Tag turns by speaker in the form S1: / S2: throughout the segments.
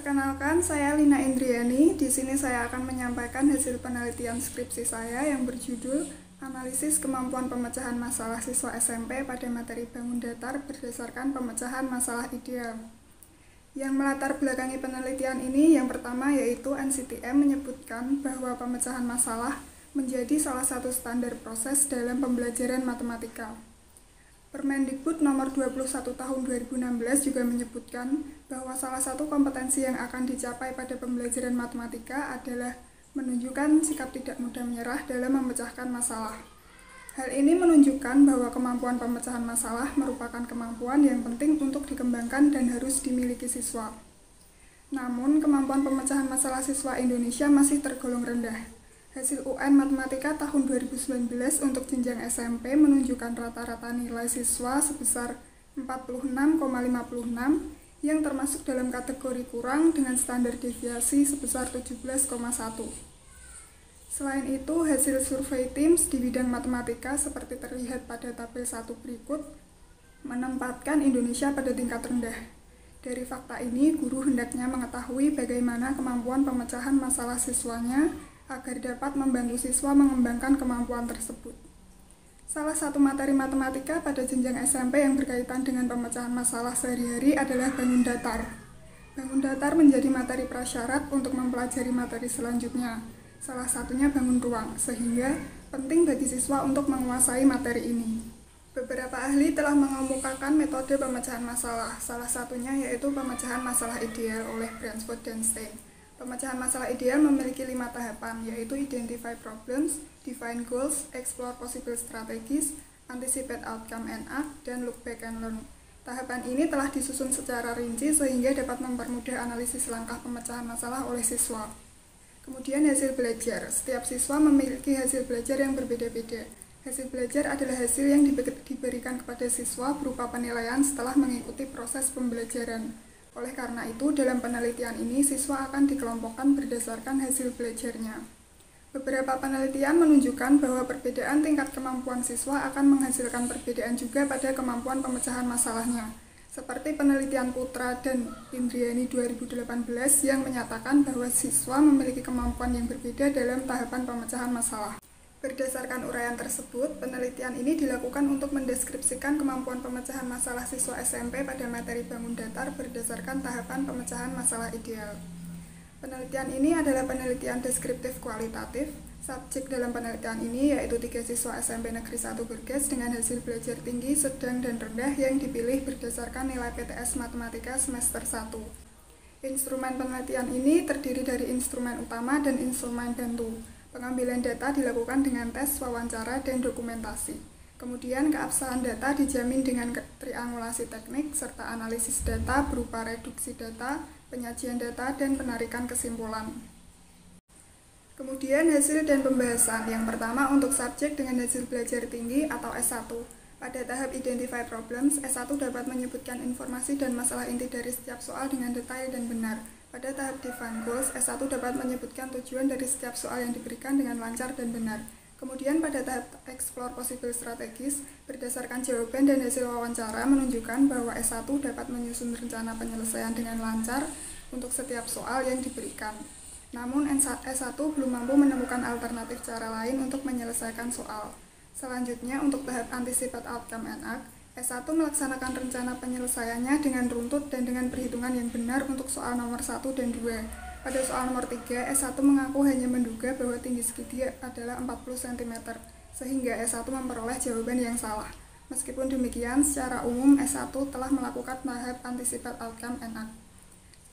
S1: Perkenalkan, saya Lina Indriani. Di sini saya akan menyampaikan hasil penelitian skripsi saya yang berjudul Analisis Kemampuan Pemecahan Masalah Siswa SMP pada materi bangun datar berdasarkan pemecahan masalah ideal. Yang melatar belakangi penelitian ini yang pertama yaitu NCTM menyebutkan bahwa pemecahan masalah menjadi salah satu standar proses dalam pembelajaran matematika. Permendikbud nomor 21 tahun 2016 juga menyebutkan bahwa salah satu kompetensi yang akan dicapai pada pembelajaran matematika adalah menunjukkan sikap tidak mudah menyerah dalam memecahkan masalah. Hal ini menunjukkan bahwa kemampuan pemecahan masalah merupakan kemampuan yang penting untuk dikembangkan dan harus dimiliki siswa. Namun, kemampuan pemecahan masalah siswa Indonesia masih tergolong rendah. Hasil UN Matematika tahun 2019 untuk jenjang SMP menunjukkan rata-rata nilai siswa sebesar 46,56 yang termasuk dalam kategori kurang dengan standar deviasi sebesar 17,1. Selain itu, hasil survei TIMSS di bidang matematika seperti terlihat pada tabel 1 berikut menempatkan Indonesia pada tingkat rendah. Dari fakta ini, guru hendaknya mengetahui bagaimana kemampuan pemecahan masalah siswanya agar dapat membantu siswa mengembangkan kemampuan tersebut. Salah satu materi matematika pada jenjang SMP yang berkaitan dengan pemecahan masalah sehari-hari adalah bangun datar. Bangun datar menjadi materi prasyarat untuk mempelajari materi selanjutnya, salah satunya bangun ruang, sehingga penting bagi siswa untuk menguasai materi ini. Beberapa ahli telah mengemukakan metode pemecahan masalah, salah satunya yaitu pemecahan masalah ideal oleh Bransford dan Stein. Pemecahan masalah ideal memiliki 5 tahapan, yaitu identify problems, define goals, explore possible strategies, anticipate outcome and act, dan look back and learn. Tahapan ini telah disusun secara rinci sehingga dapat mempermudah analisis langkah pemecahan masalah oleh siswa. Kemudian hasil belajar. Setiap siswa memiliki hasil belajar yang berbeda-beda. Hasil belajar adalah hasil yang diberikan kepada siswa berupa penilaian setelah mengikuti proses pembelajaran. Oleh karena itu, dalam penelitian ini, siswa akan dikelompokkan berdasarkan hasil belajarnya. Beberapa penelitian menunjukkan bahwa perbedaan tingkat kemampuan siswa akan menghasilkan perbedaan juga pada kemampuan pemecahan masalahnya. Seperti penelitian Putra dan Indriani 2018 yang menyatakan bahwa siswa memiliki kemampuan yang berbeda dalam tahapan pemecahan masalah. Berdasarkan uraian tersebut, penelitian ini dilakukan untuk mendeskripsikan kemampuan pemecahan masalah siswa SMP pada materi bangun datar berdasarkan tahapan pemecahan masalah ideal. Penelitian ini adalah penelitian deskriptif kualitatif. Subjek dalam penelitian ini yaitu 3 siswa SMP Negeri 1 Berges dengan hasil belajar tinggi, sedang, dan rendah yang dipilih berdasarkan nilai PTS Matematika semester 1. Instrumen penelitian ini terdiri dari instrumen utama dan instrumen bantu. Pengambilan data dilakukan dengan tes, wawancara, dan dokumentasi. Kemudian keabsahan data dijamin dengan triangulasi teknik serta analisis data berupa reduksi data, penyajian data, dan penarikan kesimpulan. Kemudian hasil dan pembahasan. Yang pertama untuk subjek dengan hasil belajar tinggi atau S1. Pada tahap Identify Problems, S1 dapat menyebutkan informasi dan masalah inti dari setiap soal dengan detail dan benar. Pada tahap Define Goals, S1 dapat menyebutkan tujuan dari setiap soal yang diberikan dengan lancar dan benar. Kemudian pada tahap Explore Possible Strategies, berdasarkan jawaban dan hasil wawancara menunjukkan bahwa S1 dapat menyusun rencana penyelesaian dengan lancar untuk setiap soal yang diberikan. Namun S1 belum mampu menemukan alternatif cara lain untuk menyelesaikan soal. Selanjutnya untuk tahap Anticipate Outcome and Act, S1 melaksanakan rencana penyelesaiannya dengan runtut dan dengan perhitungan yang benar untuk soal nomor 1 dan 2. Pada soal nomor 3, S1 mengaku hanya menduga bahwa tinggi segitiga adalah 40 cm, sehingga S1 memperoleh jawaban yang salah. Meskipun demikian, secara umum S1 telah melakukan tahap Anticipate Outcome and Act.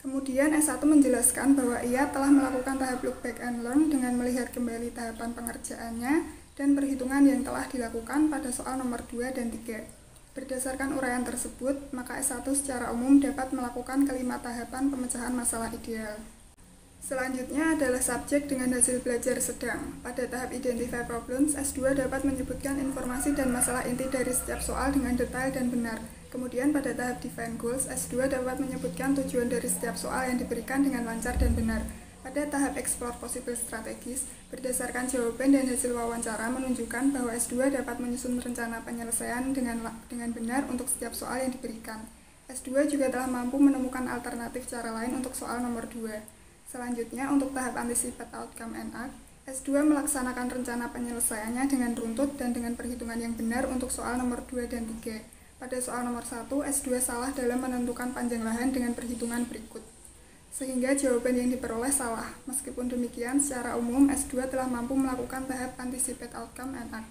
S1: Kemudian S1 menjelaskan bahwa ia telah melakukan tahap Look Back and Learn dengan melihat kembali tahapan pengerjaannya dan perhitungan yang telah dilakukan pada soal nomor 2 dan 3. Berdasarkan uraian tersebut, maka S1 secara umum dapat melakukan kelima tahapan pemecahan masalah ideal. Selanjutnya adalah subjek dengan hasil belajar sedang. Pada tahap Identify Problems, S2 dapat menyebutkan informasi dan masalah inti dari setiap soal dengan detail dan benar. Kemudian pada tahap Define Goals, S2 dapat menyebutkan tujuan dari setiap soal yang diberikan dengan lancar dan benar. Pada tahap Explore Possible Strategies, berdasarkan jawaban dan hasil wawancara menunjukkan bahwa S2 dapat menyusun rencana penyelesaian dengan benar untuk setiap soal yang diberikan. S2 juga telah mampu menemukan alternatif cara lain untuk soal nomor 2. Selanjutnya, untuk tahap Anticipate Outcome and Act, S2 melaksanakan rencana penyelesaiannya dengan runtut dan dengan perhitungan yang benar untuk soal nomor 2 dan 3. Pada soal nomor 1, S2 salah dalam menentukan panjang lahan dengan perhitungan berikut, sehingga jawaban yang diperoleh salah. Meskipun demikian, secara umum S2 telah mampu melakukan tahap Anticipate Outcome and Act.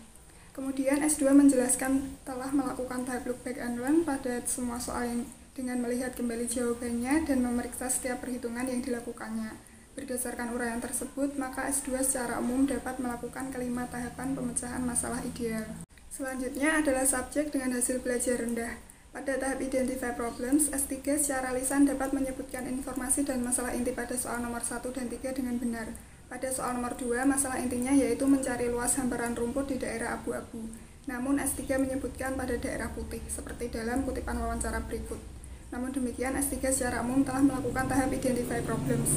S1: Kemudian S2 menjelaskan telah melakukan tahap Look Back and Learn pada semua soal yang dengan melihat kembali jawabannya dan memeriksa setiap perhitungan yang dilakukannya. Berdasarkan uraian tersebut, maka S2 secara umum dapat melakukan kelima tahapan pemecahan masalah ideal. Selanjutnya adalah subjek dengan hasil belajar rendah. Pada tahap Identify Problems, S3 secara lisan dapat menyebutkan informasi dan masalah inti pada soal nomor 1 dan 3 dengan benar. Pada soal nomor 2, masalah intinya yaitu mencari luas hamparan rumput di daerah abu-abu. Namun S3 menyebutkan pada daerah putih, seperti dalam kutipan wawancara berikut. Namun demikian, S3 secara umum telah melakukan tahap Identify Problems.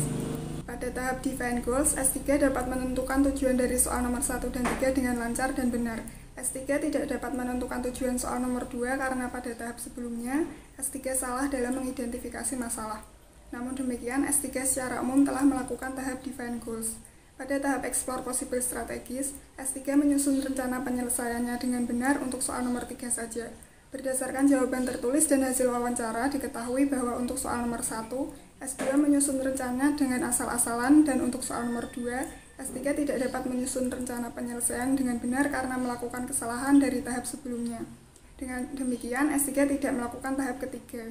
S1: Pada tahap Define Goals, S3 dapat menentukan tujuan dari soal nomor 1 dan 3 dengan lancar dan benar. S3 tidak dapat menentukan tujuan soal nomor 2 karena pada tahap sebelumnya, S3 salah dalam mengidentifikasi masalah. Namun demikian, S3 secara umum telah melakukan tahap Define Goals. Pada tahap Explore Possible Strategies, S3 menyusun rencana penyelesaiannya dengan benar untuk soal nomor 3 saja. Berdasarkan jawaban tertulis dan hasil wawancara, diketahui bahwa untuk soal nomor 1, S2 menyusun rencana dengan asal-asalan, dan untuk soal nomor 2, S3 tidak dapat menyusun rencana penyelesaian dengan benar karena melakukan kesalahan dari tahap sebelumnya. Dengan demikian, S3 tidak melakukan tahap ketiga.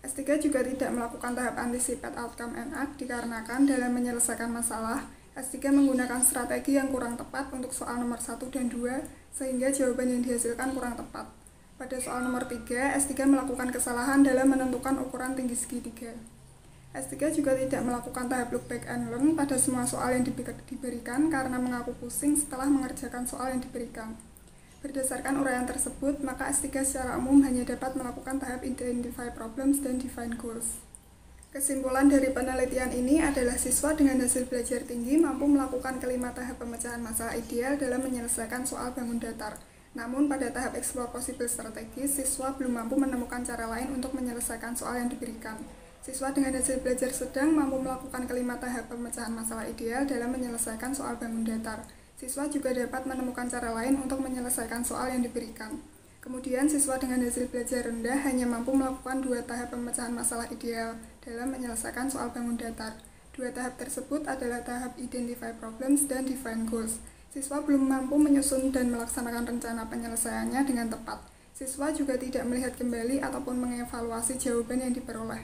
S1: S3 juga tidak melakukan tahap Anticipate Outcome and Act dikarenakan dalam menyelesaikan masalah, S3 menggunakan strategi yang kurang tepat untuk soal nomor 1 dan 2, sehingga jawaban yang dihasilkan kurang tepat. Pada soal nomor 3, S3 melakukan kesalahan dalam menentukan ukuran tinggi segitiga. S3 juga tidak melakukan tahap Look Back and Learn pada semua soal yang diberikan karena mengaku pusing setelah mengerjakan soal yang diberikan. Berdasarkan uraian tersebut, maka S3 secara umum hanya dapat melakukan tahap Identify Problems dan Define Goals. Kesimpulan dari penelitian ini adalah siswa dengan hasil belajar tinggi mampu melakukan kelima tahap pemecahan masalah ideal dalam menyelesaikan soal bangun datar. Namun pada tahap Explore Possible Strategies, siswa belum mampu menemukan cara lain untuk menyelesaikan soal yang diberikan. Siswa dengan hasil belajar sedang mampu melakukan kelima tahap pemecahan masalah ideal dalam menyelesaikan soal bangun datar. Siswa juga dapat menemukan cara lain untuk menyelesaikan soal yang diberikan. Kemudian, siswa dengan hasil belajar rendah hanya mampu melakukan 2 tahap pemecahan masalah ideal dalam menyelesaikan soal bangun datar. 2 tahap tersebut adalah tahap Identify Problems dan Define Goals. Siswa belum mampu menyusun dan melaksanakan rencana penyelesaiannya dengan tepat. Siswa juga tidak melihat kembali ataupun mengevaluasi jawaban yang diperoleh.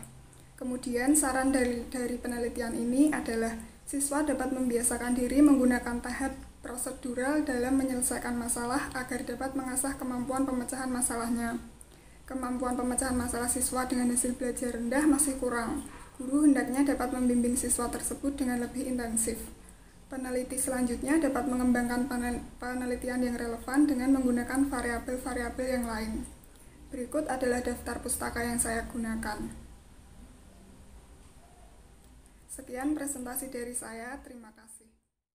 S1: Kemudian, saran dari penelitian ini adalah siswa dapat membiasakan diri menggunakan tahap prosedural dalam menyelesaikan masalah agar dapat mengasah kemampuan pemecahan masalahnya. Kemampuan pemecahan masalah siswa dengan hasil belajar rendah masih kurang. Guru hendaknya dapat membimbing siswa tersebut dengan lebih intensif. Peneliti selanjutnya dapat mengembangkan penelitian yang relevan dengan menggunakan variabel-variabel yang lain. Berikut adalah daftar pustaka yang saya gunakan. Sekian presentasi dari saya, terima kasih.